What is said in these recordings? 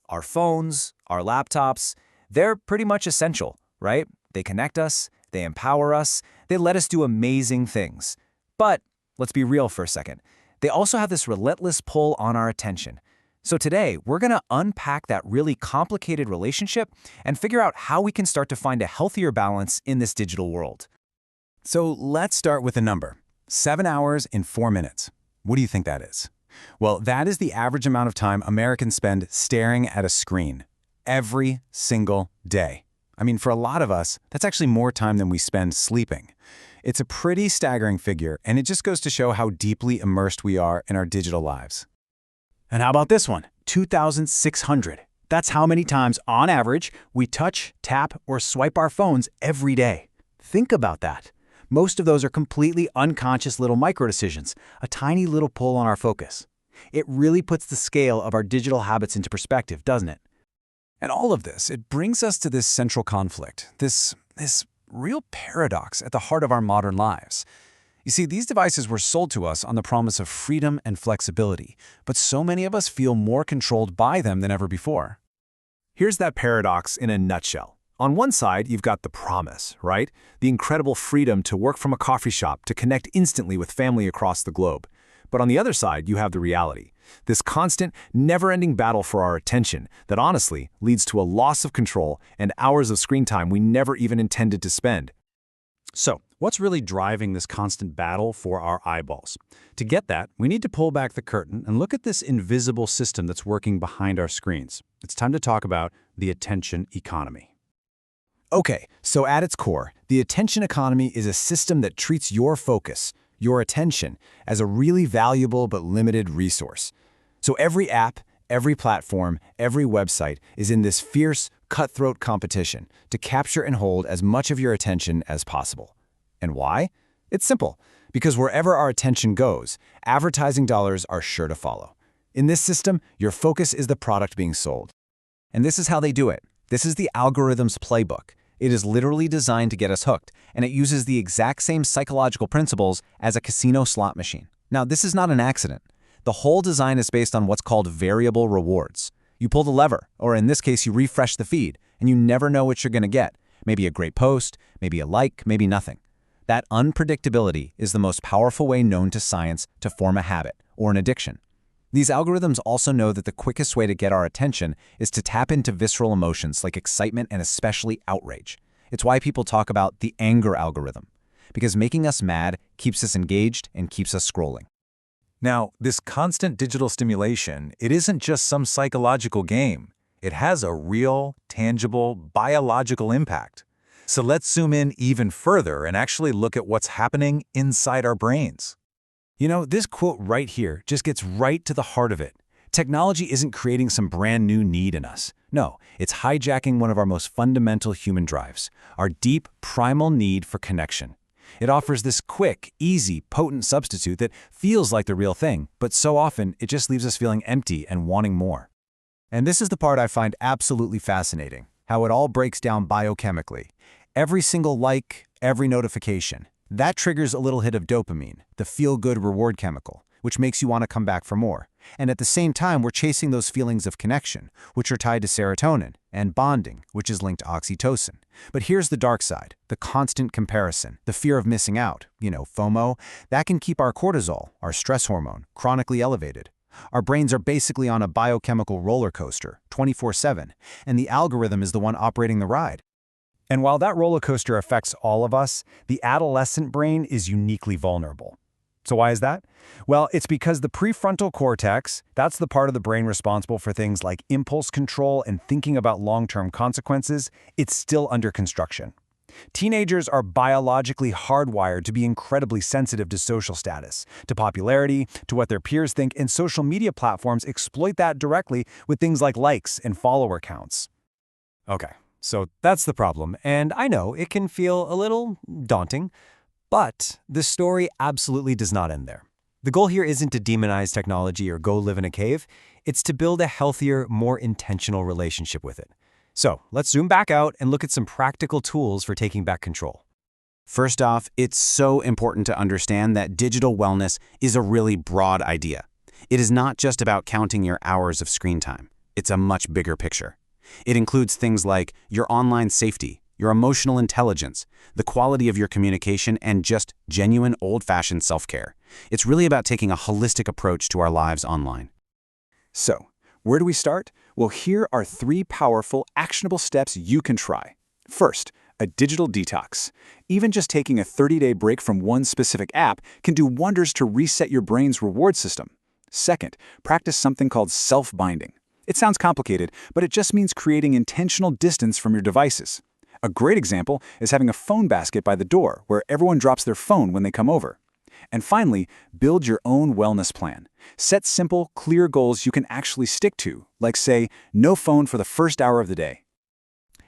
Our phones, our laptops, they're pretty much essential, right? They connect us, they empower us, they let us do amazing things. But let's be real for a second. They also have this relentless pull on our attention. So today, we're going to unpack that really complicated relationship and figure out how we can start to find a healthier balance in this digital world. So let's start with a number. 7 hours and 4 minutes. What do you think that is? Well, that is the average amount of time Americans spend staring at a screen every single day. I mean, for a lot of us, that's actually more time than we spend sleeping. It's a pretty staggering figure, and it just goes to show how deeply immersed we are in our digital lives. And how about this one? 2,600. That's how many times, on average, we touch, tap, or swipe our phones every day. Think about that. Most of those are completely unconscious little micro-decisions, a tiny little pull on our focus. It really puts the scale of our digital habits into perspective, doesn't it? And all of this, it brings us to this central conflict, this real paradox at the heart of our modern lives. You see, these devices were sold to us on the promise of freedom and flexibility, but so many of us feel more controlled by them than ever before. Here's that paradox in a nutshell. On one side, you've got the promise, right? The incredible freedom to work from a coffee shop, to connect instantly with family across the globe. But on the other side, you have the reality. This constant, never-ending battle for our attention that honestly leads to a loss of control and hours of screen time we never even intended to spend. So, what's really driving this constant battle for our eyeballs? To get that, we need to pull back the curtain and look at this invisible system that's working behind our screens. It's time to talk about the attention economy. Okay, so at its core, the attention economy is a system that treats your focus, your attention, as a really valuable but limited resource. So every app, every platform, every website is in this fierce, cutthroat competition to capture and hold as much of your attention as possible. And why? It's simple. Because wherever our attention goes, advertising dollars are sure to follow. In this system, your focus is the product being sold. And this is how they do it. This is the algorithm's playbook. It is literally designed to get us hooked, and it uses the exact same psychological principles as a casino slot machine. Now, this is not an accident. The whole design is based on what's called variable rewards. You pull the lever, or in this case, you refresh the feed, and you never know what you're going to get. Maybe a great post, maybe a like, maybe nothing. That unpredictability is the most powerful way known to science to form a habit, or an addiction. These algorithms also know that the quickest way to get our attention is to tap into visceral emotions like excitement and especially outrage. It's why people talk about the anger algorithm, because making us mad keeps us engaged and keeps us scrolling. Now, this constant digital stimulation, it isn't just some psychological game. It has a real, tangible, biological impact. So let's zoom in even further and actually look at what's happening inside our brains. You know, this quote right here just gets right to the heart of it. Technology isn't creating some brand new need in us. No, it's hijacking one of our most fundamental human drives, our deep, primal need for connection. It offers this quick, easy, potent substitute that feels like the real thing, but so often it just leaves us feeling empty and wanting more. And this is the part I find absolutely fascinating, how it all breaks down biochemically. Every single like, every notification, that triggers a little hit of dopamine, the feel-good reward chemical, which makes you want to come back for more. And at the same time, we're chasing those feelings of connection, which are tied to serotonin, and bonding, which is linked to oxytocin. But here's the dark side, the constant comparison, the fear of missing out, FOMO, that can keep our cortisol, our stress hormone, chronically elevated. Our brains are basically on a biochemical roller coaster, 24/7, and the algorithm is the one operating the ride. And while that roller coaster affects all of us, the adolescent brain is uniquely vulnerable. So why is that? Well, it's because the prefrontal cortex, that's the part of the brain responsible for things like impulse control and thinking about long-term consequences, it's still under construction. Teenagers are biologically hardwired to be incredibly sensitive to social status, to popularity, to what their peers think, and social media platforms exploit that directly with things like likes and follower counts. Okay. So that's the problem, and I know it can feel a little daunting, but the story absolutely does not end there. The goal here isn't to demonize technology or go live in a cave. It's to build a healthier, more intentional relationship with it. So let's zoom back out and look at some practical tools for taking back control. First off, it's so important to understand that digital wellness is a really broad idea. It is not just about counting your hours of screen time. It's a much bigger picture. It includes things like your online safety, your emotional intelligence, the quality of your communication, and just genuine old-fashioned self-care. It's really about taking a holistic approach to our lives online. So, where do we start? Well, here are 3 powerful, actionable steps you can try. First, a digital detox. Even just taking a 30-day break from one specific app can do wonders to reset your brain's reward system. Second, practice something called self-binding. It sounds complicated, but it just means creating intentional distance from your devices. A great example is having a phone basket by the door where everyone drops their phone when they come over. And finally, build your own wellness plan. Set simple, clear goals you can actually stick to, like say, no phone for the first hour of the day.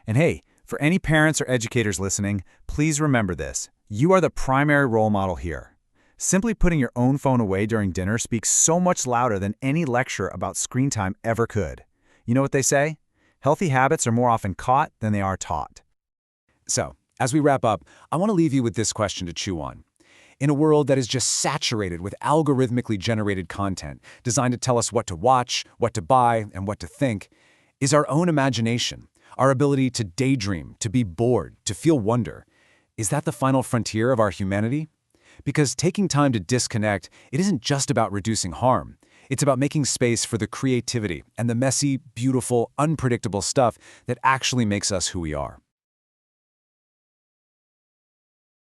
And hey, for any parents or educators listening, please remember this. You are the primary role model here. Simply putting your own phone away during dinner speaks so much louder than any lecture about screen time ever could. You know what they say? Healthy habits are more often caught than they are taught. So, as we wrap up, I want to leave you with this question to chew on. In a world that is just saturated with algorithmically generated content designed to tell us what to watch, what to buy, and what to think, is our own imagination, our ability to daydream, to be bored, to feel wonder, is that the final frontier of our humanity? Because taking time to disconnect, it isn't just about reducing harm. It's about making space for the creativity and the messy, beautiful, unpredictable stuff that actually makes us who we are.